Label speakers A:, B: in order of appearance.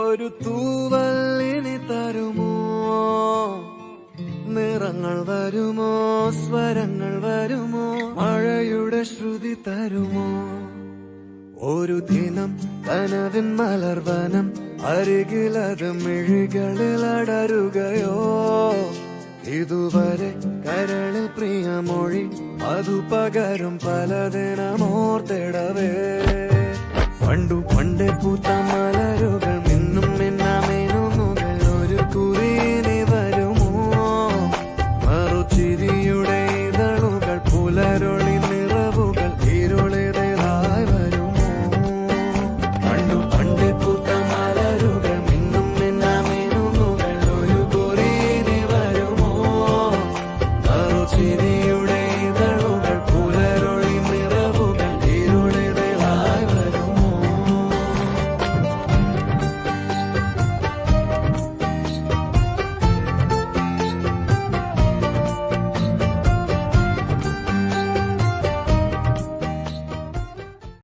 A: ഒരു തൂവല്ലിനി തരുമോ, നിറങ്ങൾ വരുമോ, സ്വരങ്ങൾ വരുമോ, മഴയുടെ ശ്രുതി തരുമോ? ഒരു ദിനം കനവിൻ മലർവനം, അരികിലത് മിഴികളിൽ അടരുകയോ? ഇതുവരെ കരളിൽ പ്രിയമൊഴി, അതു പകരും പലതിനമോർത്തിടവേ. പണ്ടു പണ്ടേ പൂത്ത മലരുകൾ